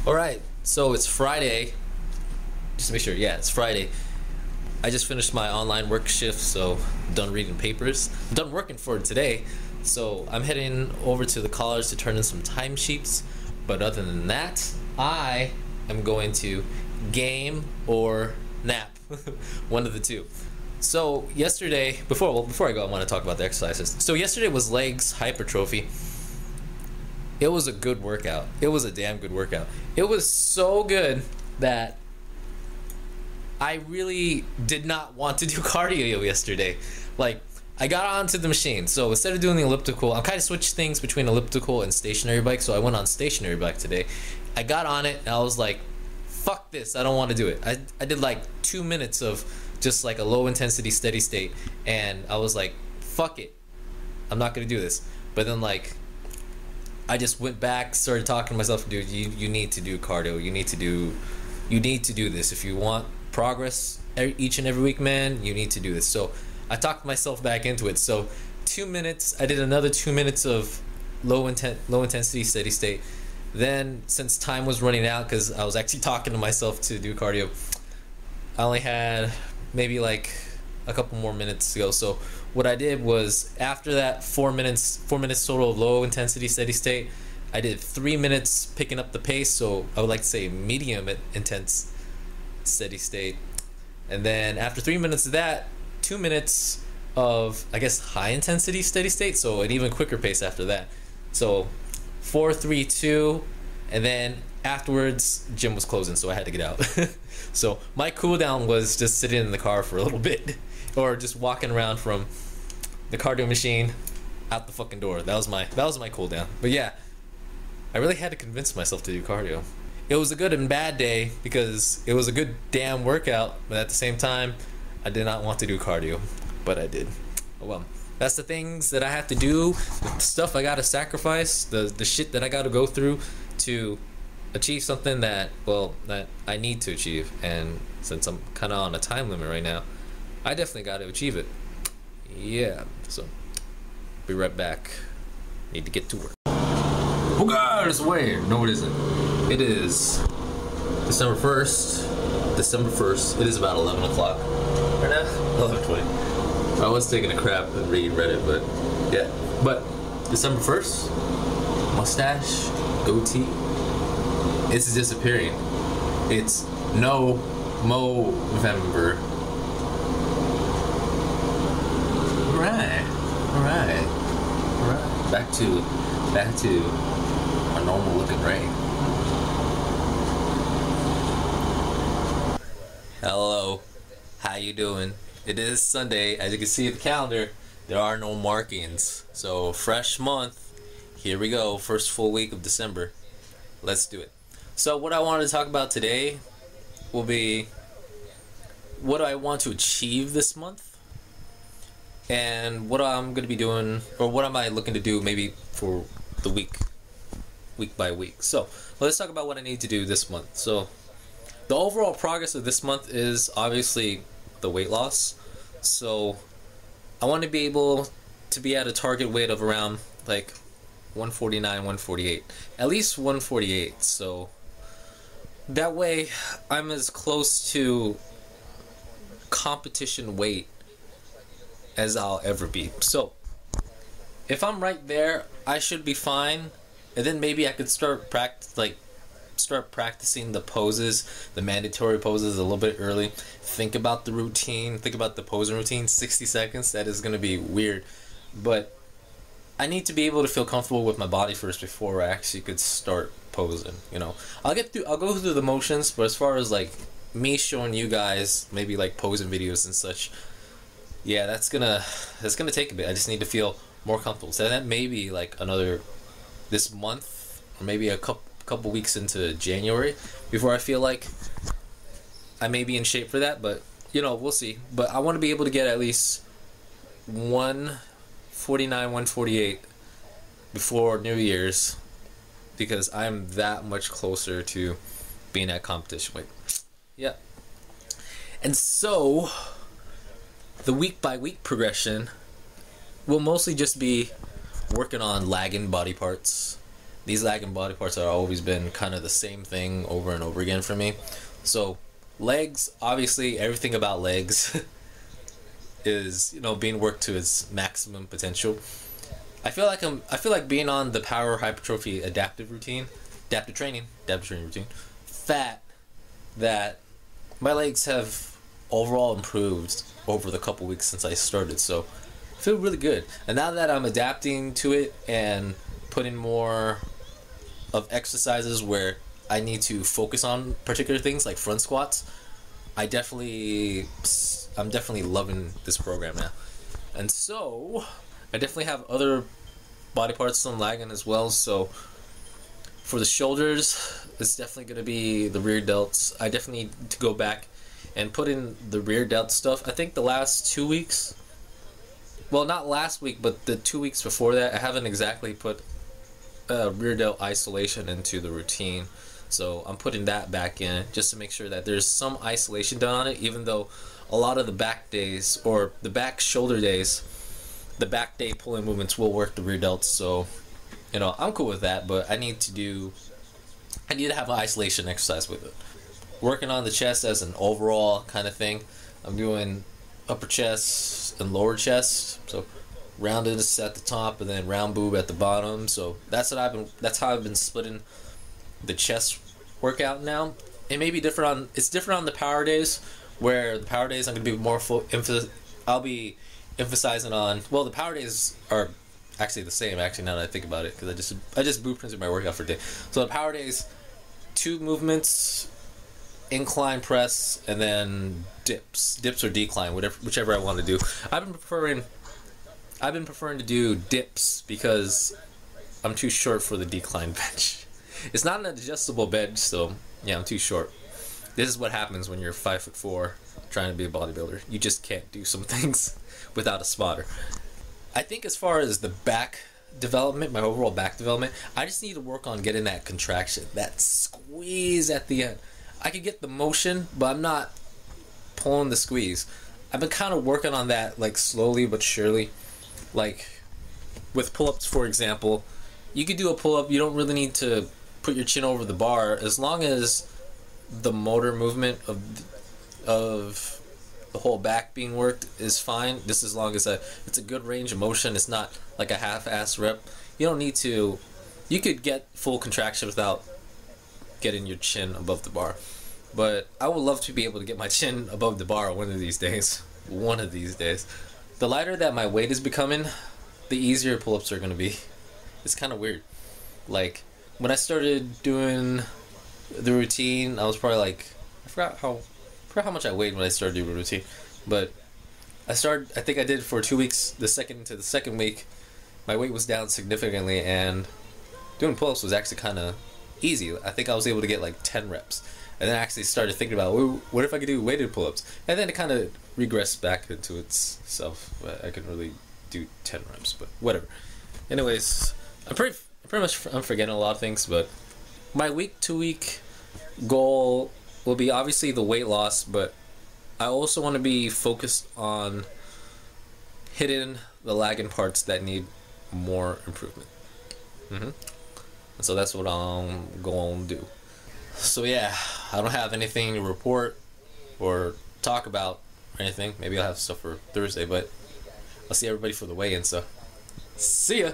Alright, so it's Friday. Just to make sure, yeah, it's Friday. I just finished my online work shift, so I'm done reading papers. I'm done working for today, so I'm heading over to the college to turn in some timesheets. But other than that, I am going to game or nap. One of the two. So yesterday, before I go, I want to talk about the exercises. So yesterday was legs hypertrophy. It was a good workout. It was a damn good workout. It was so good that I really did not want to do cardio yesterday. Like, I got onto the machine. So instead of doing the elliptical, I'm kind of switched things between elliptical and stationary bike. So I went on stationary bike today. I got on it and I was like, fuck this, I don't want to do it. I did like 2 minutes of just like a low intensity steady state, and I was like, fuck it, I'm not gonna do this. But then like I just went back, started talking to myself, dude, you need to do cardio, you need to do this if you want progress each and every week, man. You need to do this. So I talked myself back into it. So 2 minutes, I did another 2 minutes of low intensity steady state. Then, since time was running out, because I was actually talking to myself to do cardio, I only had maybe like a couple more minutes to go. So what I did was, after that 4 minutes total of low intensity steady state, I did 3 minutes picking up the pace. So I would like to say medium intense steady state. And then after 3 minutes of that, 2 minutes of, I guess, high intensity steady state. So an even quicker pace after that. So 4, 3, 2, and then afterwards gym was closing, so I had to get out. So my cool down was just sitting in the car for a little bit, or just walking around from the cardio machine out the fucking door. That was my cool down. But yeah, I really had to convince myself to do cardio. It was a good and bad day because it was a good damn workout, but at the same time I did not want to do cardio, but I did. Oh well. That's the things that I have to do, the stuff I gotta sacrifice, the shit that I gotta go through to achieve something that I need to achieve. And since I'm kind of on a time limit right now, I definitely gotta achieve it. Yeah, so be right back. Need to get to work. Oh God, it's weird. No, it isn't. It is December 1st. It is about 11 o'clock right now. 11:20. I was taking a crap and reading Reddit, but yeah. But December 1st, mustache, goatee, it's disappearing. It's no Movember. Alright. Back to a normal looking Ray. Hello, how you doing? It is Sunday. As you can see in the calendar, there are no markings. So, fresh month. Here we go. First full week of December. Let's do it. So, what I wanted to talk about today will be what I want to achieve this month, and what I'm going to be doing, or what am I looking to do maybe for the week by week. So, let's talk about what I need to do this month. So, the overall progress of this month is obviously the weight loss. So I want to be able to be at a target weight of around like 149, 148, at least 148. So that way I'm as close to competition weight as I'll ever be. So if I'm right there, I should be fine. And then maybe I could start practicing the poses, the mandatory poses, a little bit early. Think about the routine, think about the posing routine. 60 seconds, that is going to be weird, but I need to be able to feel comfortable with my body first before I actually could start posing. I'll go through the motions, but as far as like me showing you guys maybe like posing videos and such, yeah, that's gonna take a bit. I just need to feel more comfortable. So that may be like this month, or maybe a couple weeks into January before I feel like I may be in shape for that, but we'll see. But I want to be able to get at least 149, 148 before New Year's, because I'm that much closer to being at competition weight. Yeah. And so the week by week progression will mostly just be working on lagging body parts, these lagging body parts have always been kind of the same thing over and over again for me. So legs, obviously everything about legs is, you know, being worked to its maximum potential. I feel like being on the power hypertrophy adaptive training routine, fat, that my legs have overall improved over the couple weeks since I started. So I feel really good. And now that I'm adapting to it and putting more of exercises where I need to focus on particular things like front squats, I'm definitely loving this program now. And so I definitely have other body parts I'm lagging as well. So for the shoulders, it's definitely going to be the rear delts. I definitely need to go back and put in the rear delt stuff. I think the last 2 weeks, well, not last week, but the 2 weeks before that, I haven't exactly put rear delt isolation into the routine. So I'm putting that back in just to make sure that there's some isolation done on it, even though a lot of the back days or the back shoulder days, the back day pulling movements will work the rear delts. So, you know, I'm cool with that, but I need to have an isolation exercise with it. Working on the chest as an overall kind of thing. I'm doing upper chest and lower chest. So rounded at the top and then round boob at the bottom. So that's how I've been splitting the chest workout now. It may be different on the power days, where the power days I'm going to be more I'll be emphasizing on, well, the power days are actually the same actually now that I think about it, because I just blueprinted my workout for the day. So the power days, 2 movements, incline press, and then dips or decline, whichever I want to do. I've been preferring to do dips because I'm too short for the decline bench. It's not an adjustable bench, so yeah, I'm too short. This is what happens when you're 5'4" trying to be a bodybuilder. You just can't do some things without a spotter. I think as far as the back development, my overall back development, I just need to work on getting that contraction, that squeeze at the end. I can get the motion, but I'm not pulling the squeeze. I've been kind of working on that, like, slowly but surely. Like with pull-ups, for example, you could do a pull-up, you don't really need to put your chin over the bar, as long as the motor movement of the whole back being worked is fine. Just as long as it's a good range of motion, it's not like a half-ass rep. You don't need to, you could get full contraction without getting your chin above the bar. But I would love to be able to get my chin above the bar one of these days. One of these days. The lighter that my weight is becoming, the easier pull-ups are going to be. It's kind of weird. Like, when I started doing the routine, I was probably like, I forgot how much I weighed when I started doing the routine. But I think I did for 2 weeks. The second week, my weight was down significantly, and doing pull-ups was actually kind of easy. I think I was able to get like 10 reps. And then I actually started thinking about, what if I could do weighted pull-ups? And then it kind of regressed back into itself. I couldn't really do 10 reps, but whatever. Anyways, I'm forgetting a lot of things, but my week-to-week goal will be obviously the weight loss, but I also want to be focused on hitting the lagging parts that need more improvement. And so that's what I'm going to do. So yeah, I don't have anything to report or talk about or anything. Maybe I'll have stuff for Thursday, but I'll see everybody for the weigh-in, so see ya!